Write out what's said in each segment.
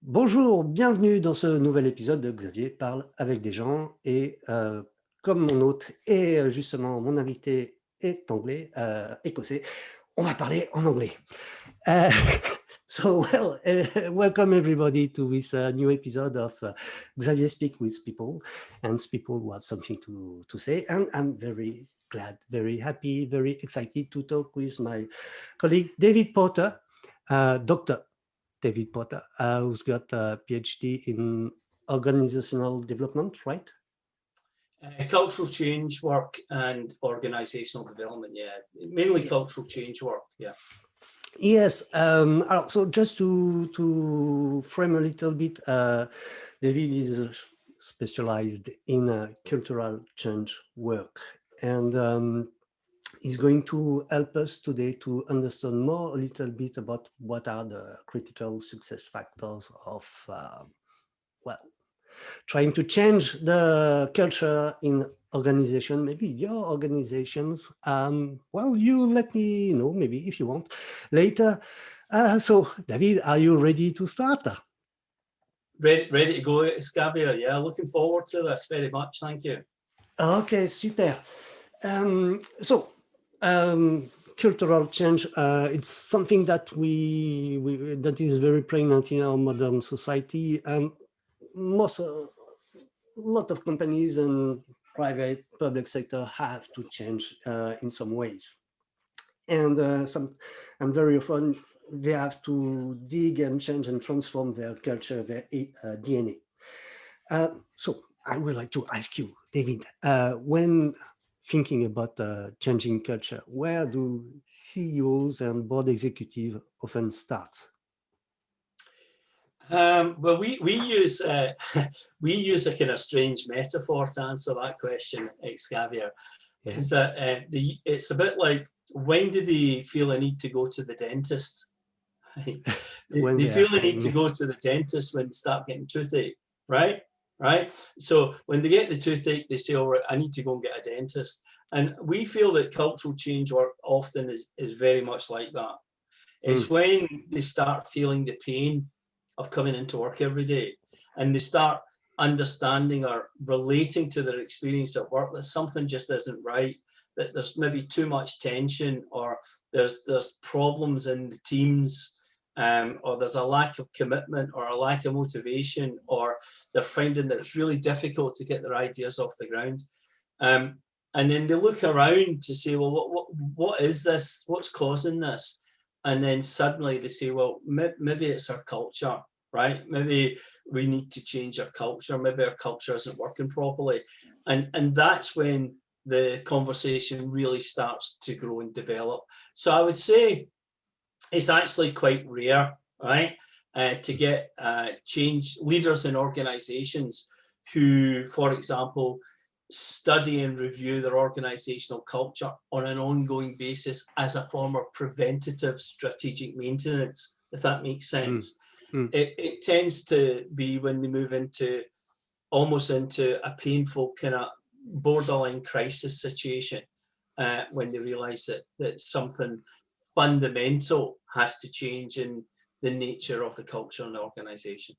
Bonjour, bienvenue dans ce nouvel épisode de Xavier parle avec des gens et comme mon hôte et justement mon invité est anglais, écossais, on va parler en anglais. Uh, welcome everybody to this new episode of Xavier Speak with People and people who have something to say. And I'm very glad, very happy, very excited to talk with my colleague David Porter, Dr. David Potter, who's got a PhD in organizational development, right? Cultural change work and organizational development, yeah. Mainly cultural change work, yeah. Yes. So just to frame a little bit, David is specialized in cultural change work, and he's going to help us today to understand more a little bit about what are the critical success factors of trying to change the culture in organization, maybe your organizations. Well, you let me know, maybe if you want, later. So, David, are you ready to start? Ready to go, Xavier. Yeah, looking forward to this very much. Thank you. Okay, super. Cultural change, it's something that that is very pregnant in our modern society, and most lot of companies and private public sector have to change in some ways, and very often they have to dig and change and transform their culture, their DNA. So I would like to ask you, David, when thinking about changing culture, where do CEOs and board executives often start? Well, we use we use a kind of strange metaphor to answer that question, Xavier. Yeah. Is that it's a bit like, when do they feel a need to go to the dentist? They feel the need to go to the dentist when they start getting toothache, right? Right. So when they get the toothache, they say, "All right, I need to go and get a dentist." And we feel that cultural change work often is very much like that. It's when they start feeling the pain of coming into work every day, and they start understanding or relating to their experience at work that something just isn't right, that there's maybe too much tension, or there's problems in the teams, or there's a lack of commitment or a lack of motivation, or they're finding that it's really difficult to get their ideas off the ground. And then they look around to say, well, what is this? What's causing this? And then suddenly they say, well, maybe it's our culture, right? Maybe we need to change our culture. Maybe our culture isn't working properly. And that's when the conversation really starts to grow and develop. So I would say it's actually quite rare, right, to get change leaders in organizations who, for example, study and review their organizational culture on an ongoing basis as a form of preventative strategic maintenance, if that makes sense. It tends to be when they move into almost into a painful kind of borderline crisis situation, when they realize that something fundamental has to change in the nature of the culture and the organization.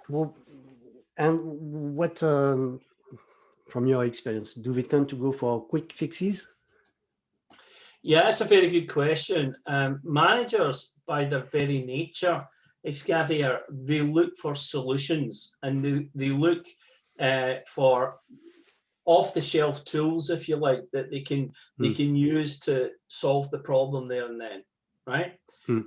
Well, and what, from your experience, do we tend to go for quick fixes? Yeah, that's a very good question. Managers, by their very nature, Xavier, they look for solutions, and they look for off-the-shelf tools, if you like, that they can use to solve the problem there and then, right?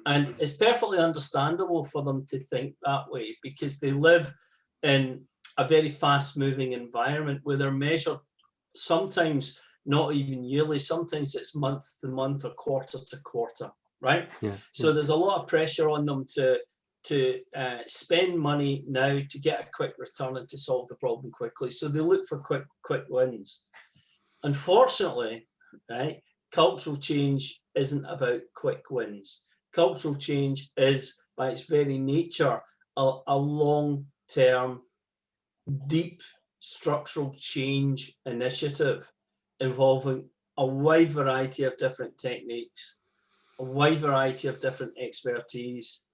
And it's perfectly understandable for them to think that way, because they live in a very fast-moving environment where they're measured sometimes not even yearly, sometimes it's month to month or quarter to quarter, right? So there's a lot of pressure on them to spend money now to get a quick return and to solve the problem quickly. So they look for quick wins. Unfortunately, right, cultural change isn't about quick wins. Cultural change is, by its very nature, a long-term, deep structural change initiative involving a wide variety of different techniques. a wide variety of different expertise.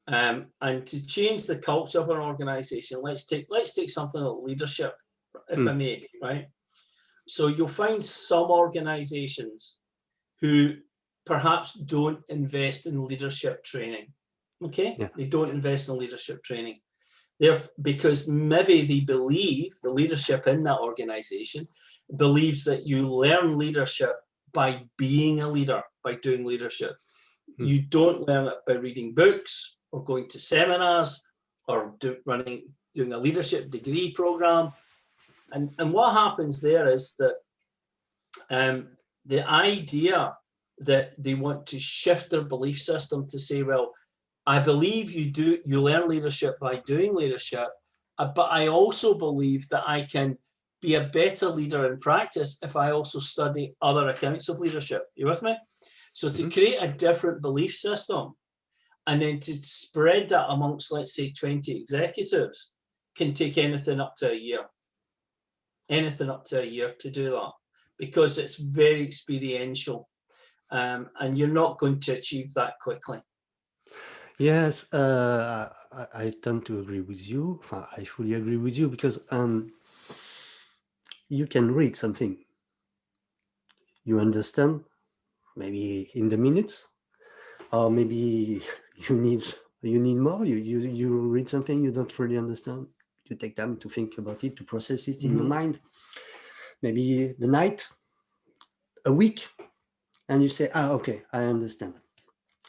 And to change the culture of an organization, let's take something like leadership, if I may, right? So you'll find some organizations who perhaps don't invest in leadership training. Okay, yeah. They don't invest in leadership training. Because maybe they believe, the leadership in that organization believes that you learn leadership by being a leader, by doing leadership. You don't learn it by reading books or going to seminars or doing a leadership degree program. And what happens there is that the idea that they want to shift their belief system to say, well, I believe you learn leadership by doing leadership, but I also believe that I can be a better leader in practice if I also study other accounts of leadership. You with me? So to create a different belief system and then to spread that amongst, let's say, 20 executives can take anything up to a year. Anything up to a year to do that, because it's very experiential, and you're not going to achieve that quickly. Yes, I tend to agree with you. I fully agree with you, because you can read something, you understand, maybe in the minutes, or maybe you need more. You read something you don't really understand. You take time to think about it, to process it in your mind. Maybe the night, a week, and you say, okay, I understand.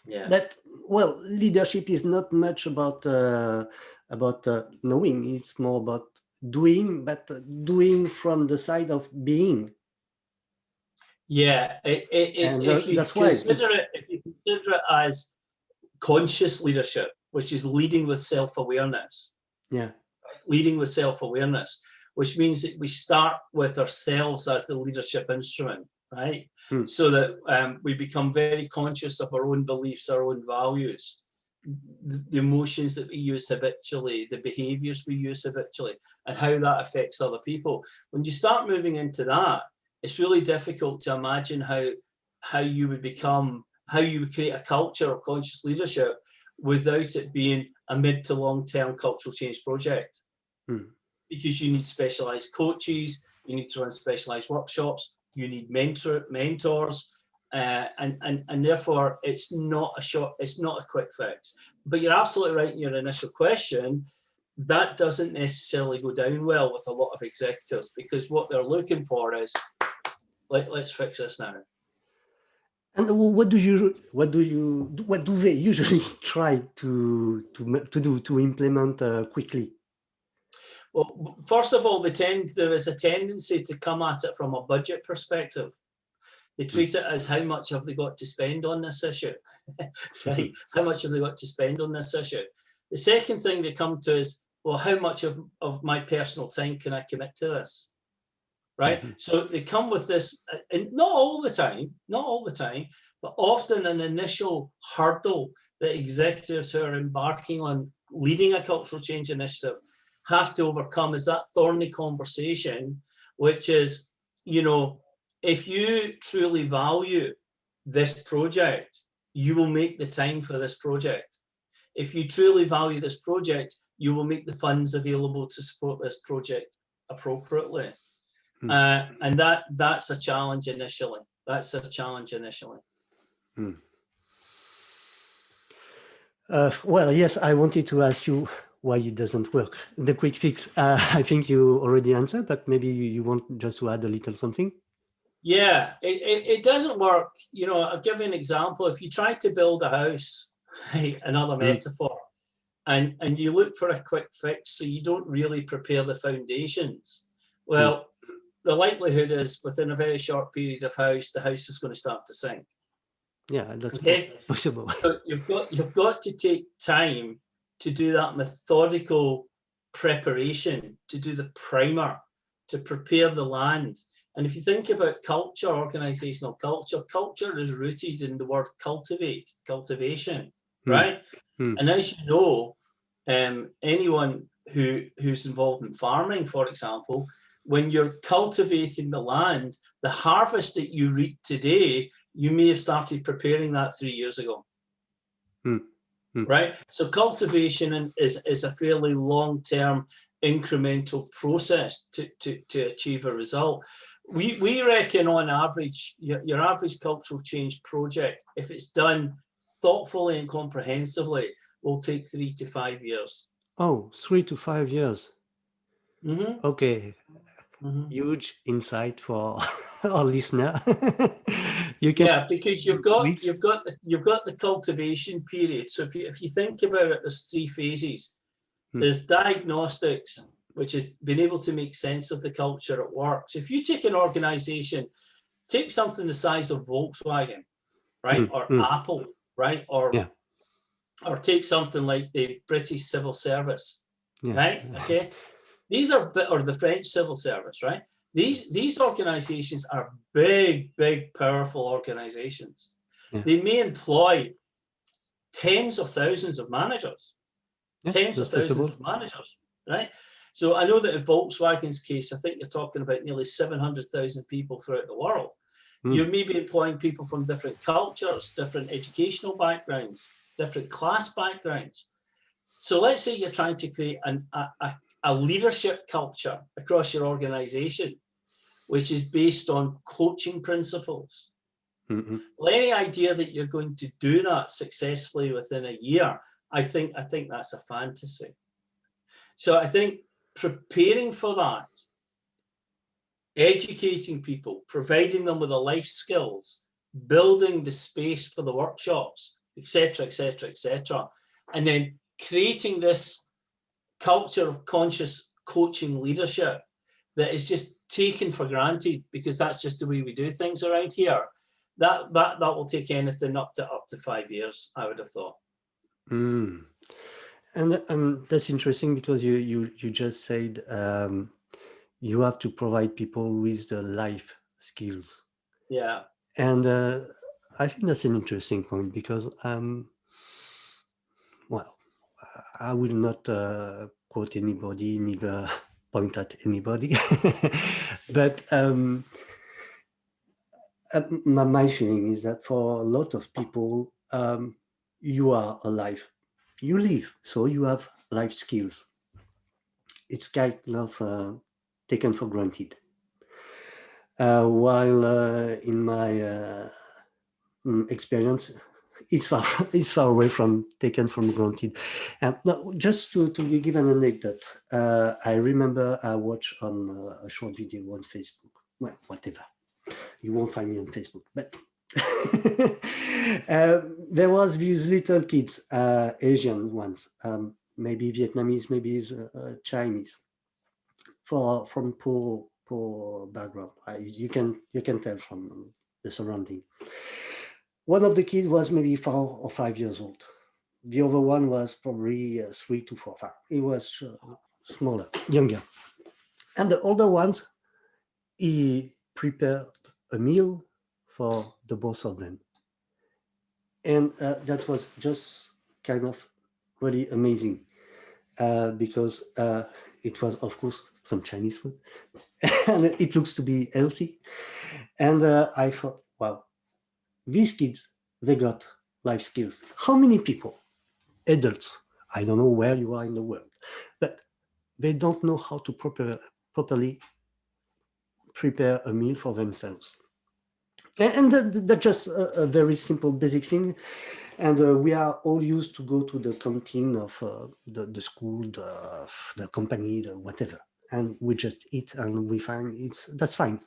Yeah. But well, leadership is not much about knowing. It's more about doing, but doing from the side of being. Yeah, if you consider it as conscious leadership, which is leading with self-awareness. Yeah. Leading with self-awareness, which means that we start with ourselves as the leadership instrument, right? So that we become very conscious of our own beliefs, our own values, the emotions that we use habitually, the behaviors we use habitually, and how that affects other people. When you start moving into that, it's really difficult to imagine how you would create a culture of conscious leadership without it being a mid to long-term cultural change project. Because you need specialized coaches, you need to run specialized workshops, you need mentors, and therefore it's not a quick fix. But you're absolutely right in your initial question. That doesn't necessarily go down well with a lot of executives, because what they're looking for is, let's fix this now. And what do they usually try to do, to implement quickly? Well, first of all, there is a tendency to come at it from a budget perspective. They treat it as, how much have they got to spend on this issue? Right? How much have they got to spend on this issue? The second thing they come to is, well, how much of my personal time can I commit to this? Right? So they come with this, and not all the time, but often an initial hurdle that executives who are embarking on leading a cultural change initiative have to overcome is that thorny conversation, which is, if you truly value this project, you will make the time for this project. If you truly value this project, you will make the funds available to support this project appropriately. And that's a challenge initially. Well, yes, I wanted to ask you why it doesn't work. The quick fix, I think you already answered, but maybe you want just to add a little something? Yeah, it doesn't work. I'll give you an example. If you try to build a house, another metaphor, and you look for a quick fix, so you don't really prepare the foundations, well, the likelihood is within a very short period of the house is going to start to sink. Yeah, that's possible. So you've got to take time to do that methodical preparation, to do the primer, to prepare the land. And if you think about culture, organizational culture is rooted in the word cultivation, right? And as you know, anyone who's involved in farming, for example, when you're cultivating the land, the harvest that you reap today you may have started preparing that 3 years ago. Right? So cultivation is a fairly long-term incremental process to achieve a result. We reckon on average, your average cultural change project, if it's done thoughtfully and comprehensively, will take 3 to 5 years. Oh, 3 to 5 years. Mm-hmm. Okay. Mm-hmm. Huge insight for our listener. Yeah, because you've got the cultivation period. So if you think about it, there's 3 phases. There's diagnostics, which is being able to make sense of the culture at work. So if you take an organization, take something the size of Volkswagen, right, or Apple, right, or take something like the British civil service, right? Okay, these are, or the French civil service, right? These organizations are big, powerful organizations. They may employ tens of thousands of managers, right? So I know that in Volkswagen's case, I think you're talking about nearly 700,000 people throughout the world. You may be employing people from different cultures, different educational backgrounds, different class backgrounds. So let's say you're trying to create a leadership culture across your organization, which is based on coaching principles. Well, any idea that you're going to do that successfully within a year, I think that's a fantasy. So I think preparing for that, educating people, providing them with the life skills, building the space for the workshops, etc., etc., etc., and then creating this culture of conscious coaching leadership that is just taken for granted because that's just the way we do things around here. That will take anything up to 5 years, I would have thought. And that's interesting because you just said you have to provide people with the life skills. Yeah. And I think that's an interesting point because, well, I will not quote anybody, neither point at anybody, but my feeling is that for a lot of people, you are alive, you live, so you have life skills. It's kind of taken for granted. While in my experience, it's far away from taken from granted. And now, just to give an anecdote, I remember I watched on a short video on Facebook. Well, whatever. You won't find me on Facebook, but there was these little kids, Asian ones, maybe Vietnamese, maybe Chinese, from poor background. You can tell from the surrounding. One of the kids was maybe 4 or 5 years old. The other one was probably 3 to 4. He was smaller, younger. And the older ones, he prepared a meal for the both of them. And that was just kind of really amazing because it was, of course, some Chinese food. And it looks to be healthy. And I thought, wow, these kids, they got life skills. How many people, adults, I don't know where you are in the world, but they don't know how to properly prepare a meal for themselves. And that's just a very simple, basic thing. And we are all used to go to the canteen of the school, the company, the whatever, and we just eat and we find that's fine.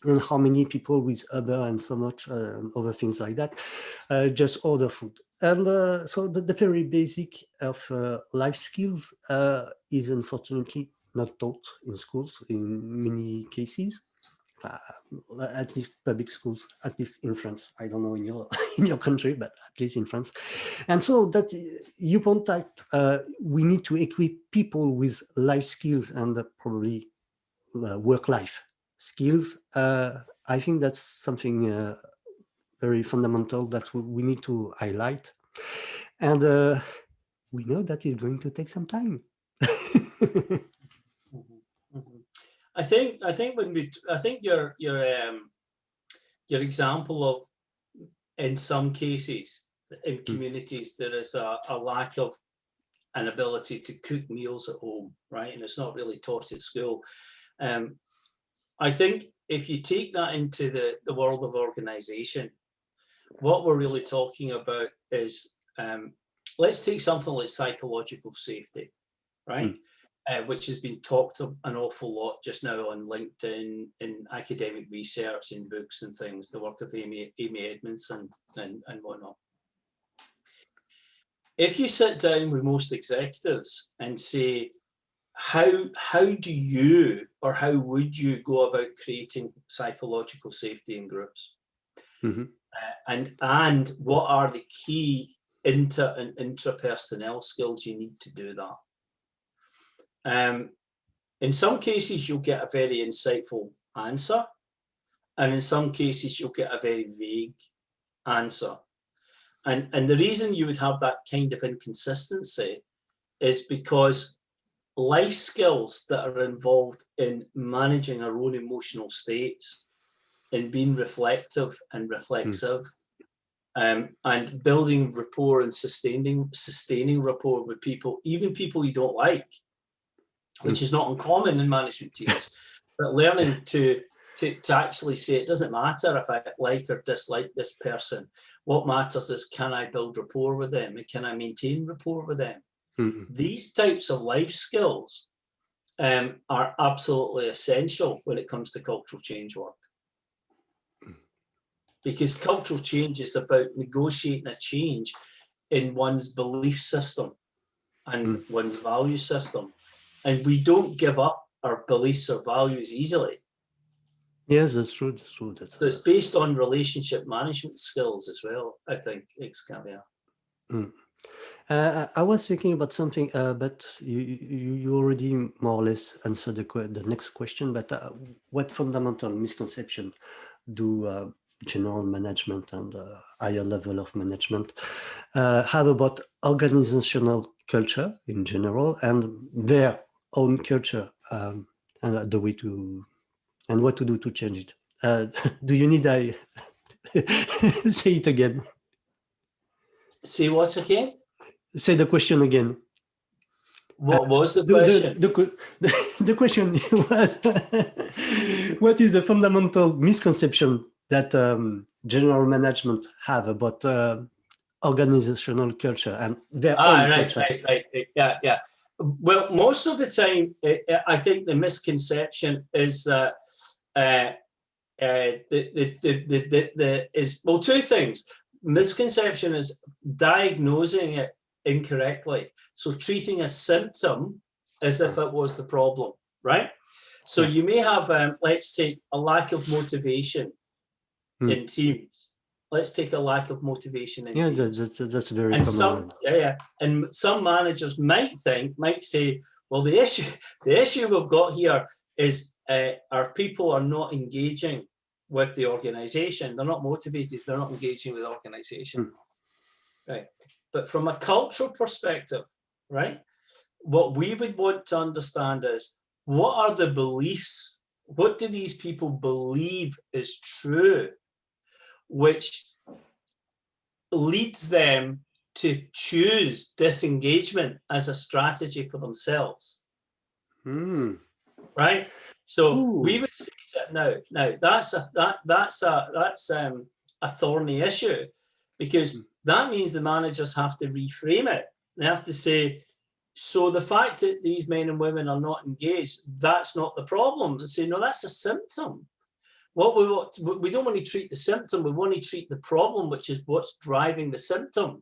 And how many people with Uber and so much other things like that just order food. And so the very basic of life skills is unfortunately not taught in schools in many cases. At least public schools, at least in France. I don't know in your in your country, but at least in France. And so that you point out, we need to equip people with life skills and probably work-life skills. I think that's something very fundamental that we need to highlight. And we know that is going to take some time. I think your example of in some cases, in communities, there is a lack of an ability to cook meals at home, right? And it's not really taught at school. I think if you take that into the world of organization, what we're really talking about is, let's take something like psychological safety, right? Which has been talked an awful lot just now on LinkedIn, in academic research, in books and things, the work of Amy Edmondson and whatnot. If you sit down with most executives and say, how do you, or how would you go about creating psychological safety in groups? And what are the key inter and intrapersonnel skills you need to do that? In some cases, you'll get a very insightful answer. And in some cases, you'll get a very vague answer. And the reason you would have that kind of inconsistency is because life skills that are involved in managing our own emotional states, in being reflective and reflexive, and building rapport and sustaining rapport with people, even people you don't like, which is not uncommon in management teams, but learning to actually say, it doesn't matter if I like or dislike this person. What matters is, can I build rapport with them, and can I maintain rapport with them? These types of life skills are absolutely essential when it comes to cultural change work. Because cultural change is about negotiating a change in one's belief system and one's value system. And we don't give up our beliefs or values easily. Yes, that's true. That's true. So it's based on relationship management skills as well, I think, Xavier. I was thinking about something, but you already more or less answered the next question. But what fundamental misconception do general management and higher level of management have about organizational culture in general, and their own culture, and the way to, and what to do to change it? Do you need I say it again? Say what again? Say the question again. What was the question? The question was, what is the fundamental misconception that general management have about organizational culture and their own culture? Right. Yeah. Well, most of the time, I think the misconception is that well, two things. Misconception is diagnosing it incorrectly, so treating a symptom as if it was the problem, right? So you may have, let's take a lack of motivation in teams. Let's take a lack of motivation in teams. That's very and common. And some managers might say, well, the issue we've got here is our people are not engaging with the organization. They're not motivated. They're not engaging with the organization. Right. But from a cultural perspective, right, what we would want to understand is, what are the beliefs? What do these people believe is true, which leads them to choose disengagement as a strategy for themselves? Right. So we would say that now that's a thorny issue, because that means the managers have to reframe it. They have to say, so the fact that these men and women are not engaged, that's not the problem. They say, no, that's a symptom. What we don't want to treat the symptom, we want to treat the problem, which is what's driving the symptom.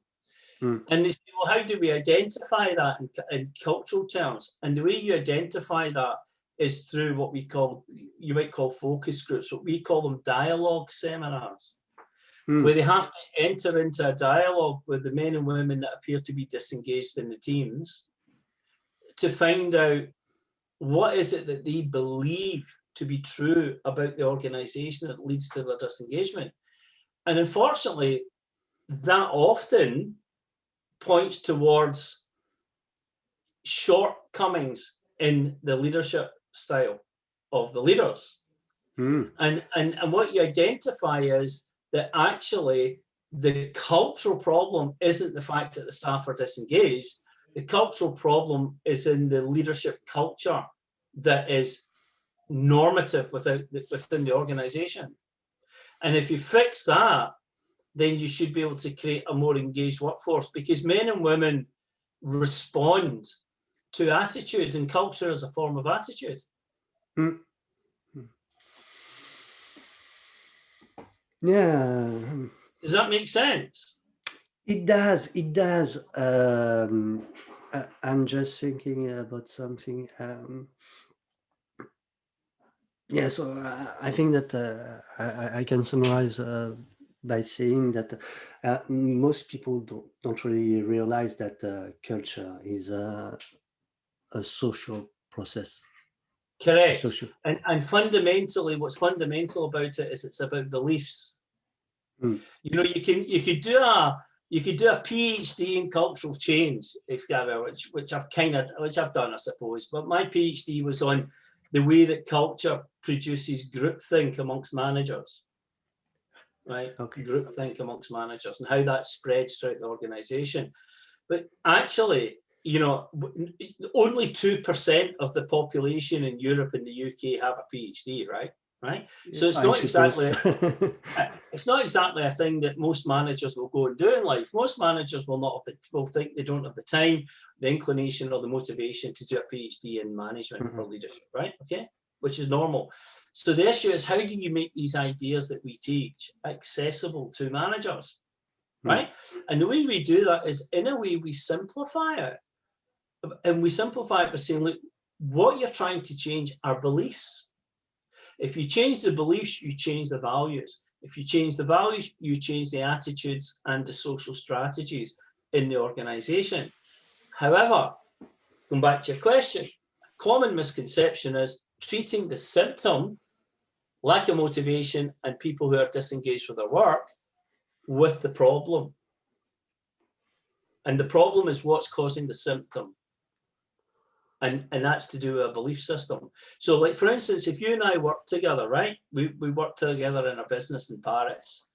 And they say, well, how do we identify that in cultural terms? And the way you identify that is through what you might call focus groups, what we call them dialogue seminars, where they have to enter into a dialogue with the men and women that appear to be disengaged in the teams, to find out what is it that they believe to be true about the organization that leads to their disengagement. And unfortunately, that often points towards shortcomings in the leadership style of the leaders. And what you identify is that actually the cultural problem isn't the fact that the staff are disengaged. The cultural problem is in the leadership culture that is normative within the organization. And if you fix that, then you should be able to create a more engaged workforce, because men and women respond to attitude, and culture is a form of attitude. Mm. Yeah. Does that make sense? It does. It does. I'm just thinking about something. Yeah, so I think that I can summarize by saying that most people don't really realize that culture is a social process. Correct. And fundamentally, what's fundamental about it is it's about beliefs. Mm. You know, you could do a PhD in cultural change, Xavier, which I've done, I suppose. But my PhD was on the way that culture produces groupthink amongst managers, right? Okay. Groupthink amongst managers, and how that spreads throughout the organization. But actually, you know, only 2% of the population in Europe and the UK have a PhD, right? So it's not exactly it's not exactly a thing that most managers will go and do in life. Most managers will think they don't have the time, the inclination, or the motivation to do a PhD in management or leadership, right? Okay, which is normal. So the issue is, how do you make these ideas that we teach accessible to managers, right? And the way we do that is, in a way, we simplify it. And we simplify it by saying, look, what you're trying to change are beliefs. If you change the beliefs, you change the values. If you change the values, you change the attitudes and the social strategies in the organization. However, going back to your question, a common misconception is treating the symptom, lack of motivation, and people who are disengaged with their work, with the problem. And the problem is what's causing the symptom. And that's to do with a belief system. So, like, for instance, if you and I work together, right? We work together in a business in Paris,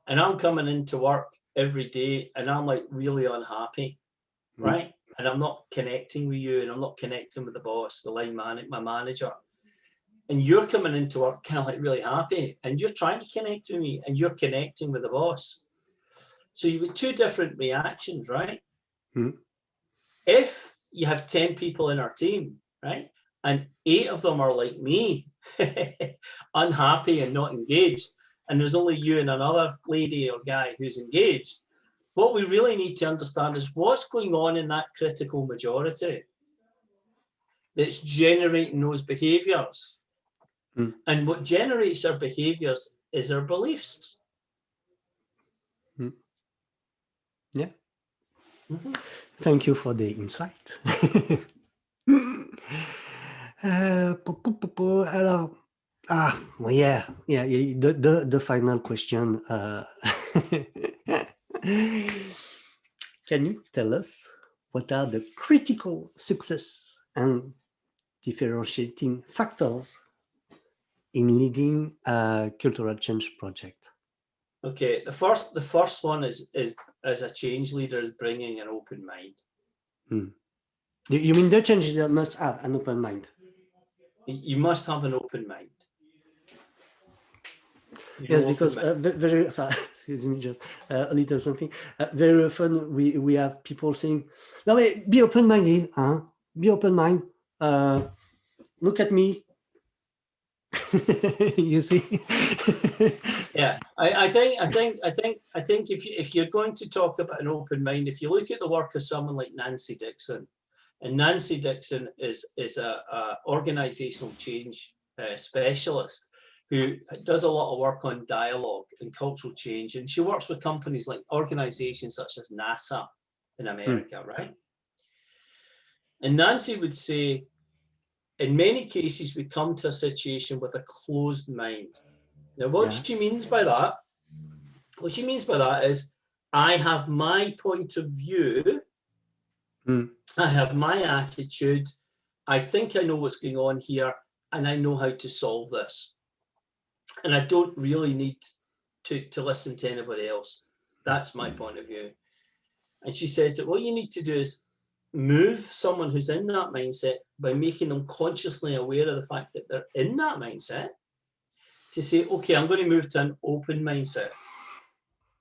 and I'm coming into work every day and I'm like really unhappy, right? And I'm not connecting with you, and I'm not connecting with the boss, the line manager, my manager. And you're coming into work kind of like really happy, and you're trying to connect with me, and you're connecting with the boss. So you've got two different reactions, right? If you have 10 people in our team, right, and 8 of them are like me, unhappy and not engaged, and there's only you and another lady or guy who's engaged, what we really need to understand is what's going on in that critical majority that's generating those behaviors. And what generates our behaviors is our beliefs. Yeah. Thank you for the insight. Alors, the final question. Can you tell us what are the critical success and differentiating factors in leading a cultural change project? Okay, the first one is as a change leader is bringing an open mind. You mean the change leader must have an open mind? You must have an open mind. Yes, because very excuse me, just a little something. Very often we have people saying, "No, wait, be open-minded, huh? Be open-minded. Look at me." You see? Yeah, I think if you're going to talk about an open mind, if you look at the work of someone like Nancy Dixon, and Nancy Dixon is a organizational change specialist who does a lot of work on dialogue and cultural change, and she works with companies like organizations such as NASA in America, right? And Nancy would say, in many cases, we come to a situation with a closed mind. Now, what she means by that is, I have my point of view, I have my attitude, I think I know what's going on here, and I know how to solve this. And I don't really need to listen to anybody else. That's my point of view. And she says that what you need to do is move someone who's in that mindset by making them consciously aware of the fact that they're in that mindset, to say, okay, I'm going to move to an open mindset.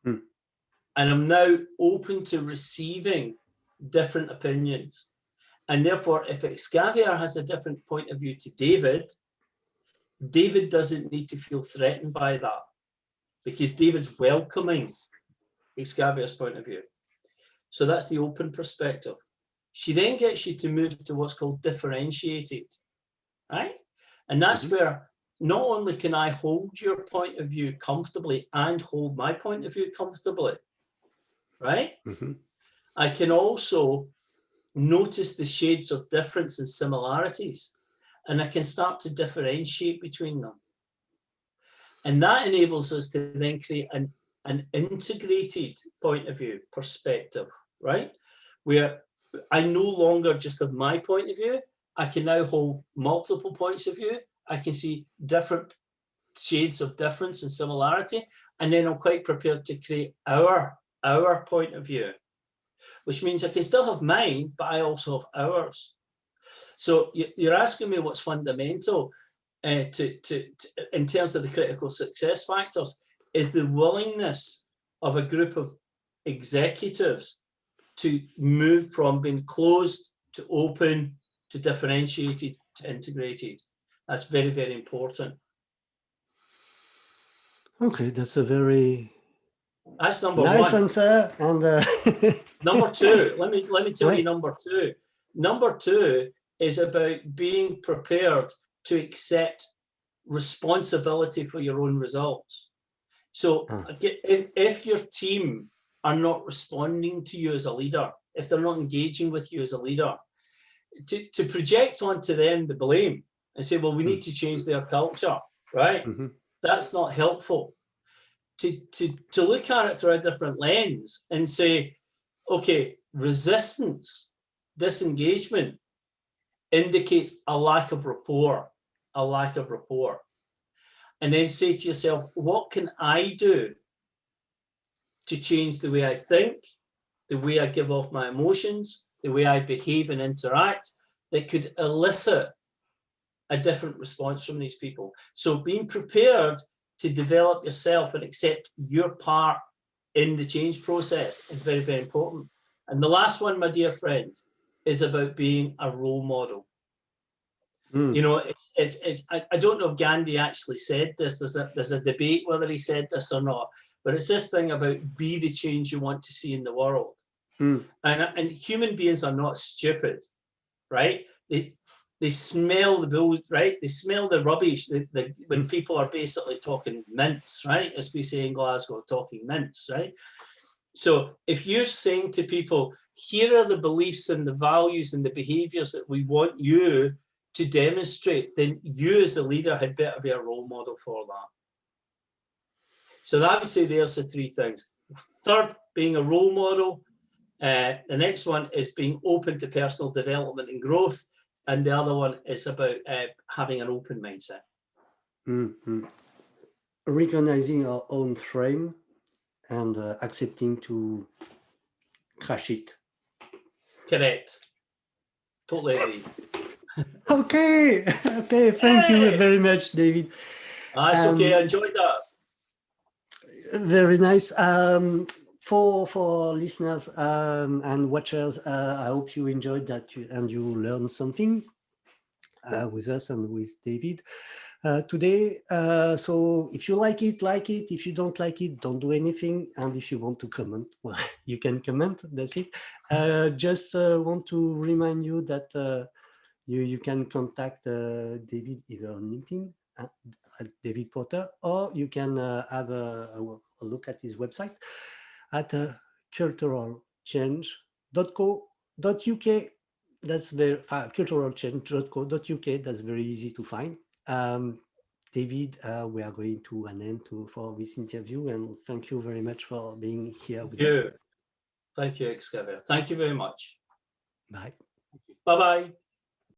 And I'm now open to receiving different opinions. And therefore, if Xavier has a different point of view to David, David doesn't need to feel threatened by that, because David's welcoming Xavier's point of view. So that's the open perspective. She then gets you to move to what's called differentiated, right? And that's where not only can I hold your point of view comfortably and hold my point of view comfortably, right? I can also notice the shades of difference and similarities, and I can start to differentiate between them. And that enables us to then create an integrated point of view, perspective, right? Where I no longer just have my point of view, I can now hold multiple points of view. I can see different shades of difference and similarity, and then I'm quite prepared to create our point of view, which means I can still have mine, but I also have ours. So you're asking me what's fundamental to in terms of the critical success factors, is the willingness of a group of executives to move from being closed to open to differentiated to integrated. That's very, very important. Okay, that's a very number nice one. Answer. And number two, let me tell you number two. Number two is about being prepared to accept responsibility for your own results. So if your team are not responding to you as a leader, if they're not engaging with you as a leader, to project onto them the blame and say, well, we need to change their culture, right? That's not helpful. To look at it through a different lens and say, okay, resistance, disengagement indicates a lack of rapport, And then say to yourself, what can I do to change the way I think, the way I give off my emotions, the way I behave and interact, that could elicit a different response from these people? So being prepared to develop yourself and accept your part in the change process is very, very important. And the last one, my dear friend, is about being a role model. You know, I don't know if Gandhi actually said this. There's a debate whether he said this or not, but it's this thing about be the change you want to see in the world. And human beings are not stupid, right? They smell the bull, right? They smell the rubbish when people are basically talking mince, right? As we say in Glasgow, talking mince, right? So if you're saying to people, here are the beliefs and the values and the behaviors that we want you to demonstrate, then you as a leader had better be a role model for that. So I would say there's the three things. Third, being a role model. The next one is being open to personal development and growth. And the other one is about having an open mindset. Recognizing our own frame and accepting to crash it. Correct. Totally agree. Okay. Thank you very much, David. It's okay. I enjoyed that. Very nice. For listeners and watchers, I hope you enjoyed that and you learned something with us and with David today. So if you like it, like it. If you don't like it, don't do anything. And if you want to comment, well, you can comment. That's it. Just want to remind you that you can contact David either on LinkedIn at David Porter, or you can have a look at his website at culturalchange.co.uk. That's very culturalchange.co.uk. That's very easy to find. David, we are going to an end for this interview, and thank you very much for being here with us. Thank you, Xavier. Thank you very much. Bye. Bye-bye.